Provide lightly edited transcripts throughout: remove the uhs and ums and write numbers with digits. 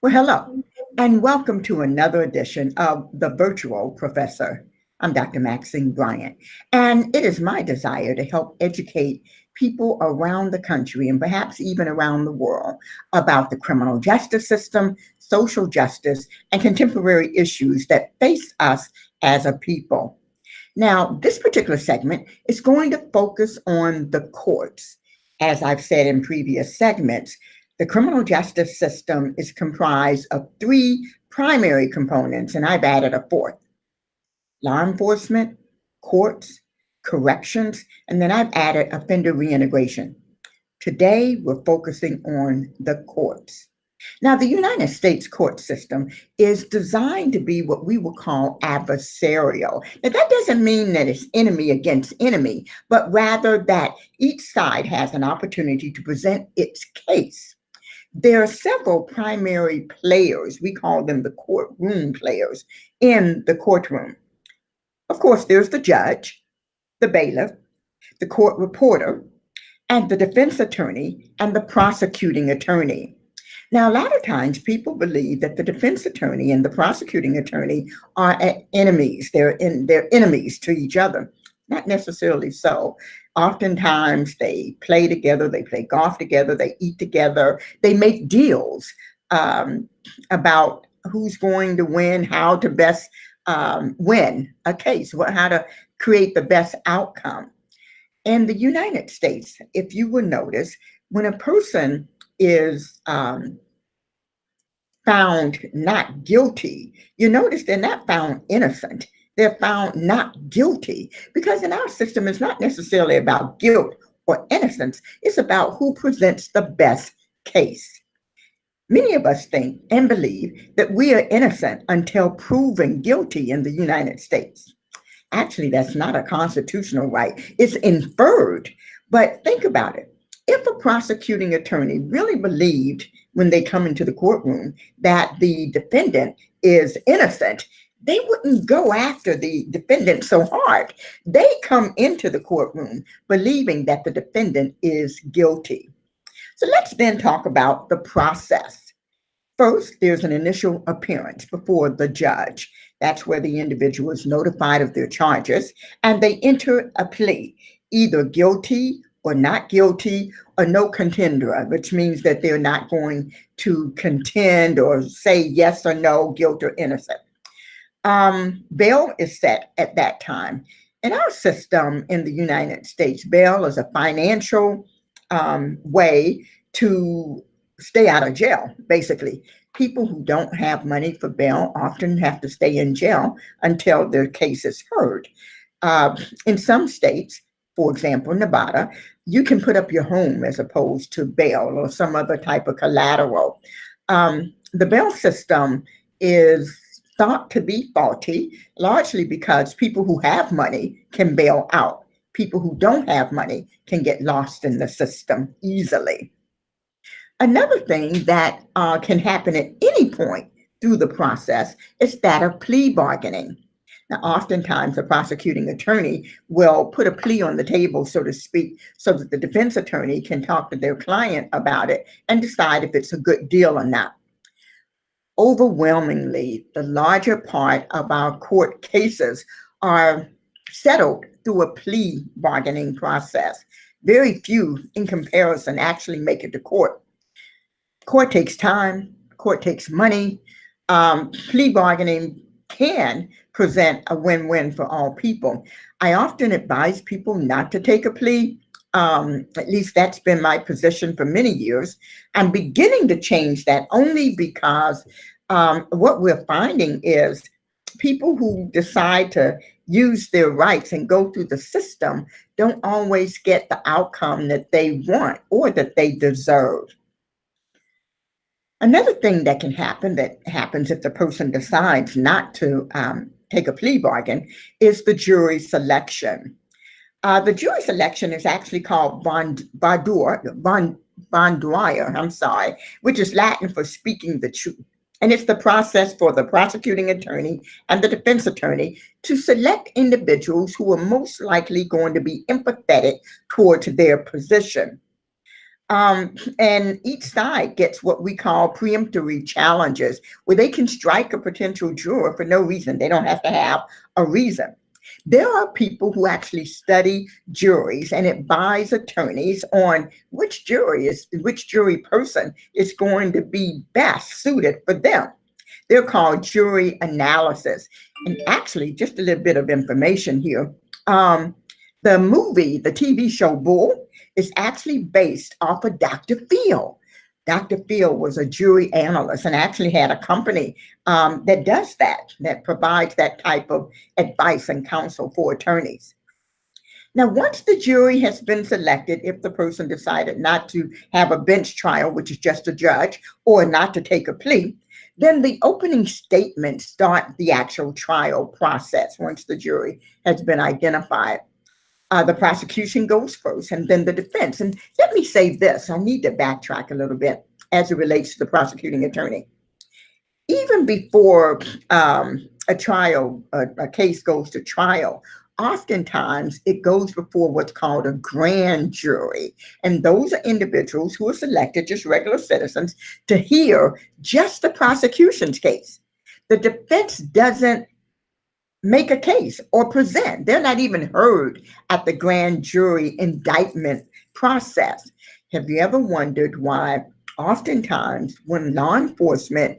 Well, hello, and welcome to another edition of The Virtual Professor. I'm Dr. Maxine Bryant, and it is my desire to help educate people around the country and perhaps even around the world about the criminal justice system, social justice, and contemporary issues that face us as a people. Now, this particular segment is going to focus on the courts. As I've said in previous segments, the criminal justice system is comprised of three primary components, and I've added a fourth: law enforcement, courts, corrections, and then I've added offender reintegration. Today, we're focusing on the courts. Now, the United States court system is designed to be what we would call adversarial. Now, that doesn't mean that it's enemy against enemy, but rather that each side has an opportunity to present its case. There are several primary players, we call them the courtroom players, in the courtroom. Of course, there's the judge, the bailiff, the court reporter, and the defense attorney and the prosecuting attorney. Now, a lot of times people believe that the defense attorney and the prosecuting attorney are enemies. They're enemies to each other. Not necessarily so. Oftentimes they play together, they play golf together, they eat together, they make deals about who's going to win, how to best win a case, how to create the best outcome. In the United States, if you will notice, when a person is found not guilty, you notice they're not found innocent. They're found not guilty, because in our system, it's not necessarily about guilt or innocence. It's about who presents the best case. Many of us think and believe that we are innocent until proven guilty in the United States. Actually, that's not a constitutional right. It's inferred. But think about it. If a prosecuting attorney really believed when they come into the courtroom that the defendant is innocent, they wouldn't go after the defendant so hard. They come into the courtroom believing that the defendant is guilty. So let's then talk about the process. First, there's an initial appearance before the judge. That's where the individual is notified of their charges, and they enter a plea, either guilty or not guilty, or no contender, which means that they're not going to contend or say yes or no, guilt or innocent. Bail is set at that time. In our system in the United States, bail is a financial way to stay out of jail, basically. People who don't have money for bail often have to stay in jail until their case is heard. In some states, for example, Nevada, you can put up your home as opposed to bail or some other type of collateral. The bail system is thought to be faulty, largely because people who have money can bail out. People who don't have money can get lost in the system easily. Another thing that can happen at any point through the process is that of plea bargaining. Now, oftentimes, the prosecuting attorney will put a plea on the table, so to speak, so that the defense attorney can talk to their client about it and decide if it's a good deal or not. Overwhelmingly, the larger part of our court cases are settled through a plea bargaining process. Very few, in comparison, actually make it to court. Court takes time, court takes money. Plea bargaining can present a win-win for all people. I often advise people not to take a plea. At least that's been my position for many years. I'm beginning to change that only because what we're finding is people who decide to use their rights and go through the system don't always get the outcome that they want or that they deserve. Another thing that can happen, that happens if the person decides not to take a plea bargain, is the jury selection. The jury selection is actually called bondoir, which is Latin for speaking the truth. And it's the process for the prosecuting attorney and the defense attorney to select individuals who are most likely going to be empathetic towards their position. And each side gets what we call preemptory challenges, where they can strike a potential juror for no reason. They don't have to have a reason. There are people who actually study juries and advise attorneys on which jury person is going to be best suited for them. They're called jury analysis. And actually, just a little bit of information here. Um, the TV show Bull, is actually based off of Dr. Phil. Dr. Phil was a jury analyst and actually had a company that does that provides that type of advice and counsel for attorneys. Now, once the jury has been selected, if the person decided not to have a bench trial, which is just a judge, or not to take a plea, then the opening statements start the actual trial process once the jury has been identified. The prosecution goes first and then the defense. And let me say this, I need to backtrack a little bit as it relates to the prosecuting attorney. Even before a case goes to trial, oftentimes it goes before what's called a grand jury. And those are individuals who are selected, just regular citizens, to hear just the prosecution's case. The defense doesn't make a case or present. They're not even heard at the grand jury indictment process. Have you ever wondered why oftentimes when law enforcement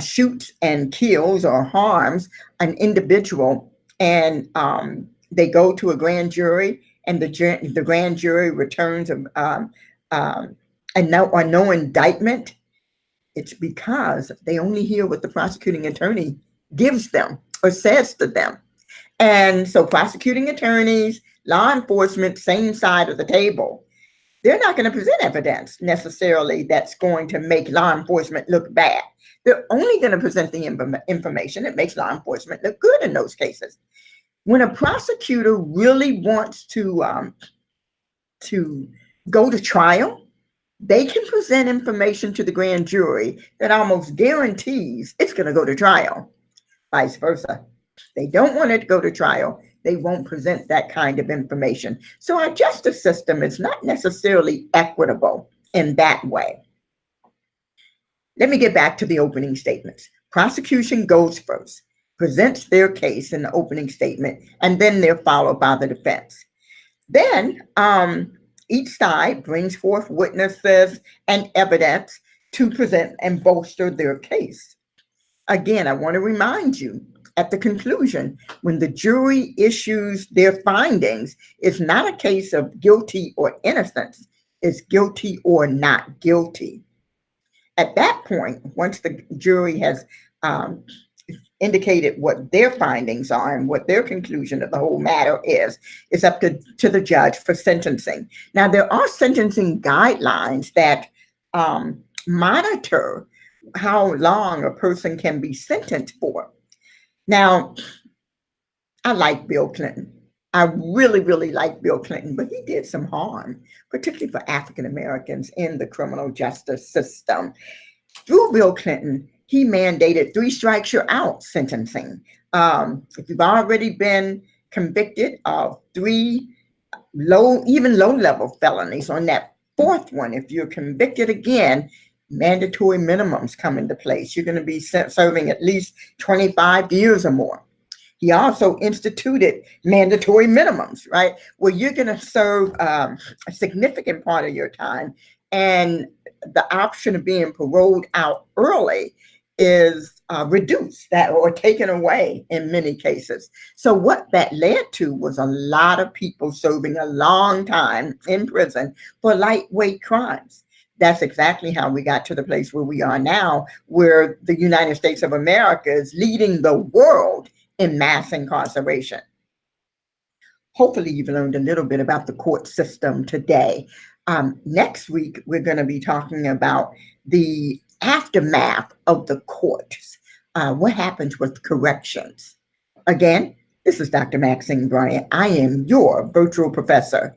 shoots and kills or harms an individual and they go to a grand jury and the grand jury returns a no indictment? It's because they only hear what the prosecuting attorney gives them or says to them. And so prosecuting attorneys, law enforcement, same side of the table, they're not going to present evidence necessarily that's going to make law enforcement look bad. They're only going to present the information that makes law enforcement look good in those cases. When a prosecutor really wants to go to trial, they can present information to the grand jury that almost guarantees it's going to go to trial. Vice versa. They don't want it to go to trial. They won't present that kind of information. So our justice system is not necessarily equitable in that way. Let me get back to the opening statements. Prosecution goes first, presents their case in the opening statement, and then they're followed by the defense. Then each side brings forth witnesses and evidence to present and bolster their case. Again, I want to remind you, at the conclusion, when the jury issues their findings, it's not a case of guilty or innocence, it's guilty or not guilty. At that point, once the jury has indicated what their findings are and what their conclusion of the whole matter is, it's up to the judge for sentencing. Now, there are sentencing guidelines that monitor how long a person can be sentenced for. Now, I like Bill Clinton. I really, really like Bill Clinton, but he did some harm, particularly for African Americans in the criminal justice system. Through Bill Clinton, he mandated 3 strikes you're out sentencing. If you've already been convicted of 3 low-level felonies, on that 4th one, if you're convicted again, mandatory minimums come into place. You're going to be serving at least 25 years or more. He also instituted mandatory minimums, right? Where you're going to serve a significant part of your time, and the option of being paroled out early is reduced or taken away in many cases. So what that led to was a lot of people serving a long time in prison for lightweight crimes. That's exactly how we got to the place where we are now, where the United States of America is leading the world in mass incarceration. Hopefully you've learned a little bit about the court system today. Next week, we're going to be talking about the aftermath of the courts. What happens with corrections? Again, this is Dr. Maxine Bryant. I am your virtual professor.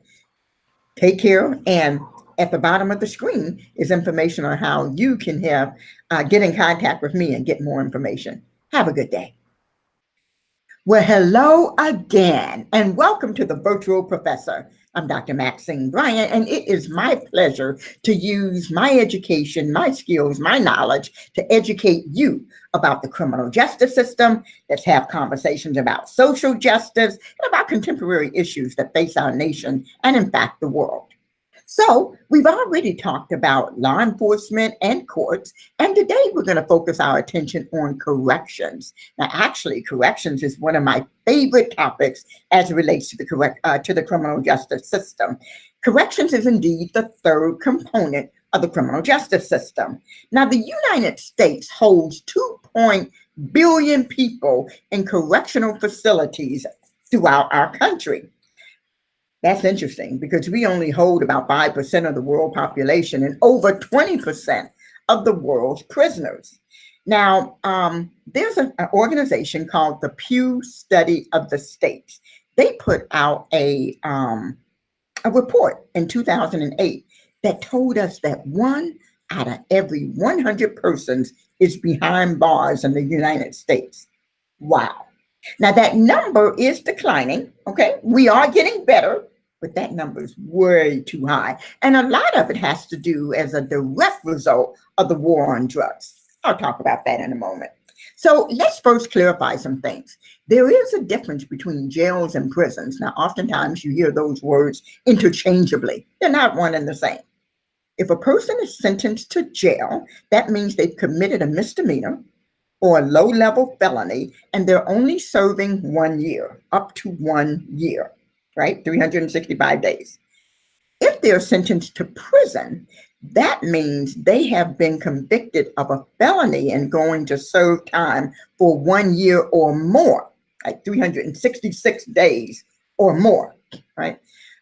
Take care, and at the bottom of the screen is information on how you can get in contact with me and get more information. Have a good day. Well, hello again, and welcome to the Virtual Professor. I'm Dr. Maxine Bryant, and it is my pleasure to use my education, my skills, my knowledge to educate you about the criminal justice system. Let's have conversations about social justice and about contemporary issues that face our nation and, in fact, the world. So we've already talked about law enforcement and courts, and today we're going to focus our attention on corrections. Now, actually, corrections is one of my favorite topics as it relates to the criminal justice system. Corrections is indeed the third component of the criminal justice system. Now, the United States holds 2 billion people in correctional facilities throughout our country. That's interesting because we only hold about 5% of the world population and over 20% of the world's prisoners. Now, there's an organization called the Pew Study of the States. They put out a report in 2008 that told us that 1 out of every 100 persons is behind bars in the United States. Wow. Now, that number is declining, okay? We are getting better, but that number is way too high. And a lot of it has to do as a direct result of the war on drugs. I'll talk about that in a moment. So let's first clarify some things. There is a difference between jails and prisons. Now, oftentimes you hear those words interchangeably. They're not one and the same. If a person is sentenced to jail, that means they've committed a misdemeanor or a low-level felony, and they're only serving 1 year, up to 1 year. Right? 365 days. If they're sentenced to prison, that means they have been convicted of a felony and going to serve time for 1 year or more, like 366 days or more, right?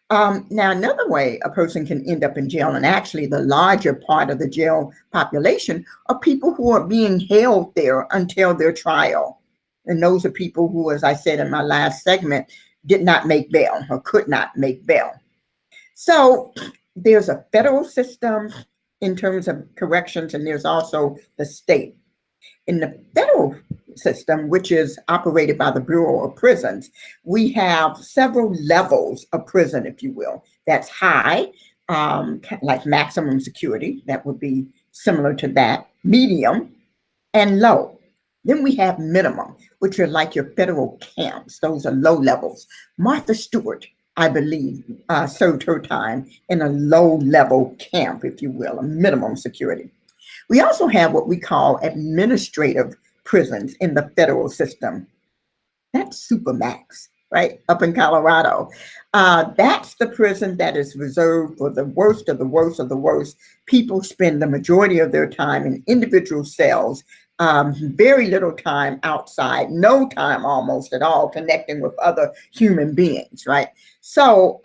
Now, another way a person can end up in jail, and actually the larger part of the jail population, are people who are being held there until their trial. And those are people who, as I said in my last segment, did not make bail or could not make bail. So there's a federal system in terms of corrections, and there's also the state. In the federal system, which is operated by the Bureau of Prisons, we have several levels of prison, if you will. That's high, like maximum security. That would be similar to that. Medium and low. Then we have minimum, which are like your federal camps. Those are low levels. Martha Stewart, I believe, served her time in a low-level camp, if you will, a minimum security. We also have what we call administrative prisons in the federal system. That's Supermax, right, up in Colorado. That's the prison that is reserved for the worst of the worst of the worst. People spend the majority of their time in individual cells, very little time outside, no time almost at all connecting with other human beings, right? So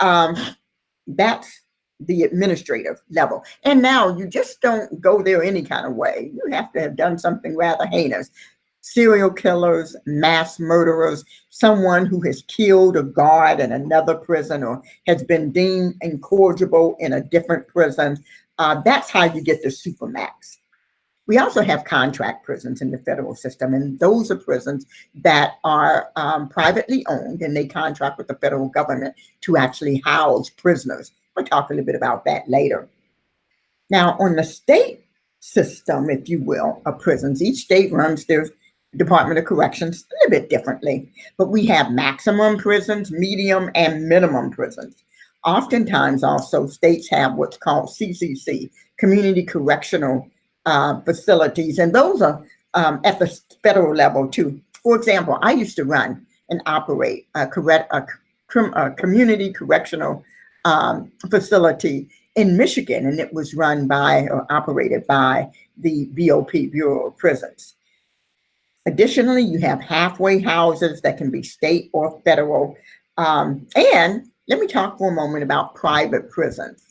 that's the administrative level. And now you just don't go there any kind of way. You have to have done something rather heinous. Serial killers, mass murderers, someone who has killed a guard in another prison or has been deemed incorrigible in a different prison. That's how you get the Supermax. We also have contract prisons in the federal system, and those are prisons that are privately owned, and they contract with the federal government to actually house prisoners. We'll talk a little bit about that later. Now, on the state system, if you will, of prisons, each state runs their Department of Corrections a little bit differently, but we have maximum prisons, medium, and minimum prisons. Oftentimes, also, states have what's called CCC, Community Correctional facilities, and those are at the federal level too. For example, I used to run and operate a community correctional facility in Michigan, and it was run by or operated by the BOP, Bureau of Prisons. Additionally, you have halfway houses that can be state or federal. And let me talk for a moment about private prisons.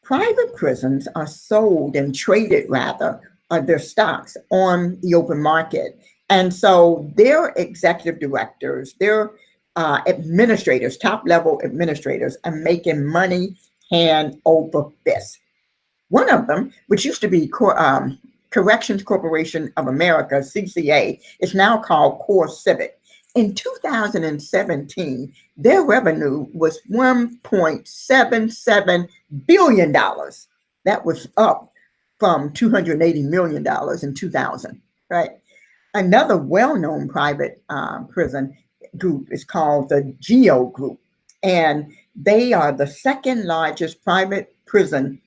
Private prisons are sold and traded, rather, their stocks on the open market. And so their executive directors, their administrators, top-level administrators, are making money hand over fist. One of them, which used to be Corrections Corporation of America, CCA, is now called Core Civic. In 2017, their revenue was $1.77 billion. That was up from $280 million in 2000, right? Another well-known private prison group is called the GEO Group, and they are the second largest private prison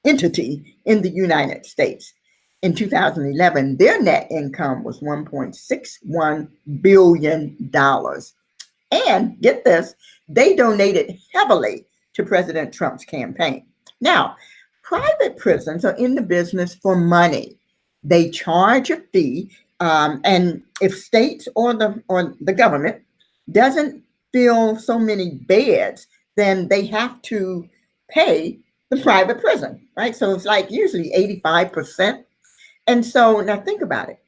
entity in the United States. In 2011, their net income was $1.61 billion. And get this, they donated heavily to President Trump's campaign. Now, private prisons are in the business for money. They charge a fee, and if states or the government doesn't fill so many beds, then they have to pay the private prison, right? So it's like usually 85%. And so now think about it.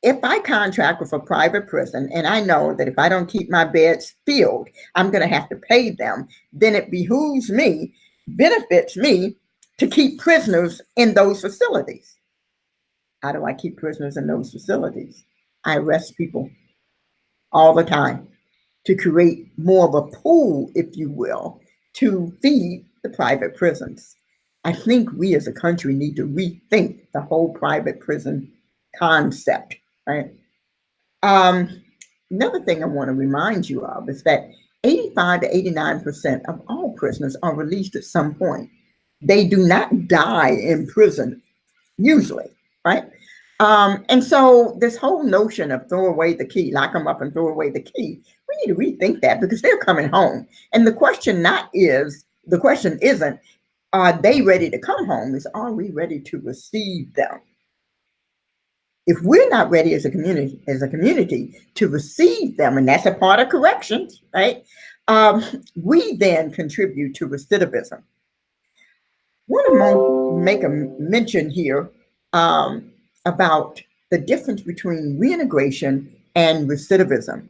If I contract with a private prison and I know that if I don't keep my beds filled, I'm going to have to pay them, then it behooves me, benefits me to keep prisoners in those facilities. How do I keep prisoners in those facilities? I arrest people all the time to create more of a pool, if you will, to feed the private prisons. I think we as a country need to rethink the whole private prison concept, right? Another thing I want to remind you of is that 85 to 89% of all prisoners are released at some point. They do not die in prison, usually, right? And so this whole notion of throw away the key, lock them up and throw away the key, we need to rethink that because they're coming home. And the question isn't, are they ready to come home? Is are we ready to receive them? If we're not ready as a community to receive them, and that's a part of corrections, right? We then contribute to recidivism. I want to make a mention here about the difference between reintegration and recidivism.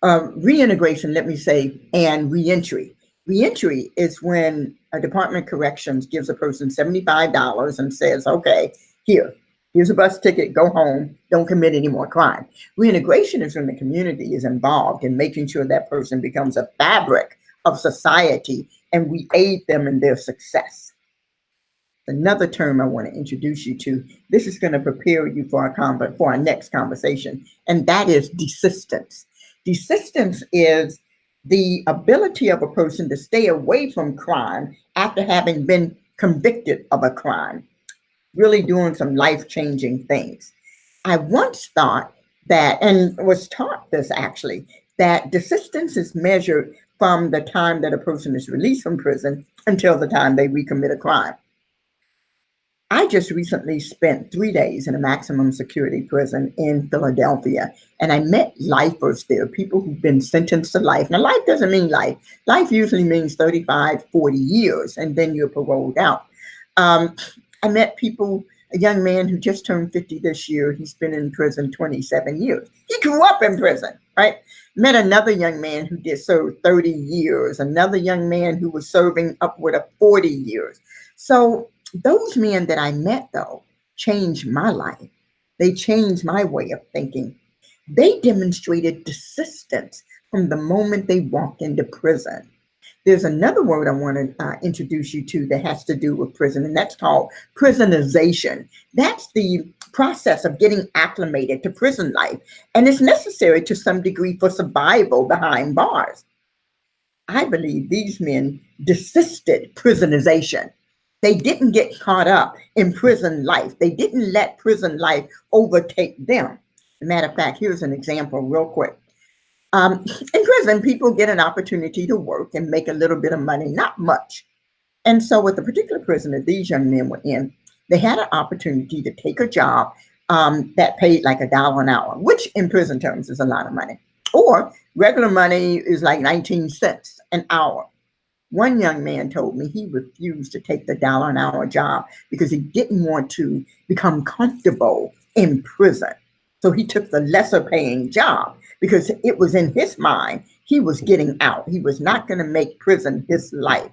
Reintegration, let me say, and reentry. Reentry is when a Department of Corrections gives a person $75 and says, okay, here's a bus ticket, go home, don't commit any more crime. Reintegration is when the community is involved in making sure that person becomes a fabric of society and we aid them in their success. Another term I want to introduce you to, this is going to prepare you for our next conversation, and that is desistance. Desistance is the ability of a person to stay away from crime after having been convicted of a crime, really doing some life-changing things. I once thought that, and was taught this actually, that desistance is measured from the time that a person is released from prison until the time they recommit a crime. I just recently spent 3 days in a maximum security prison in Philadelphia, and I met lifers there, people who've been sentenced to life. Now, life doesn't mean life. Life usually means 35, 40 years, and then you're paroled out. I met people, a young man who just turned 50 this year. He's been in prison 27 years. He grew up in prison, right? Met another young man who did serve 30 years, another young man who was serving upward of 40 years. So those men that I met, though, changed my life. They changed my way of thinking. They demonstrated desistance from the moment they walked into prison. There's another word I want to introduce you to that has to do with prison, and that's called prisonization. That's the process of getting acclimated to prison life, and it's necessary to some degree for survival behind bars. I believe these men desisted prisonization. They didn't get caught up in prison life. They didn't let prison life overtake them. As a matter of fact, here's an example real quick. In prison, people get an opportunity to work and make a little bit of money, not much. And so with the particular prison that these young men were in, they had an opportunity to take a job that paid like $1 an hour, which in prison terms is a lot of money. Or regular money is like 19 cents an hour. One young man told me he refused to take the $1 an hour job because he didn't want to become comfortable in prison. So he took the lesser paying job because it was in his mind he was getting out. He was not going to make prison his life.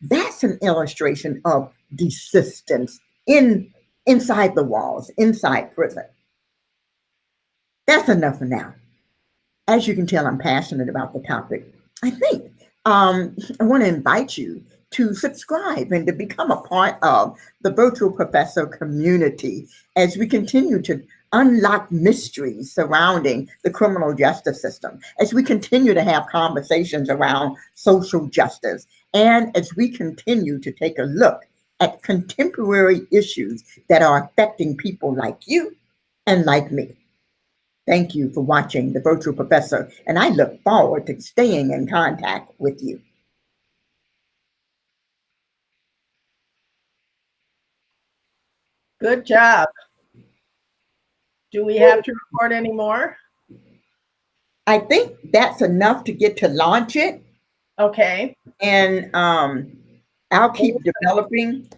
That's an illustration of desistance inside the walls, inside prison. That's enough for now. as you can tell, I'm passionate about the topic. I think I want to invite you to subscribe and to become a part of the Virtual Professor community as we continue to unlock mysteries surrounding the criminal justice system, as we continue to have conversations around social justice, and as we continue to take a look at contemporary issues that are affecting people like you and like me. Thank you for watching The Virtual Professor, and I look forward to staying in contact with you. Good job. Do we have to record any more? I think that's enough to get to launch it. Okay. And I'll keep developing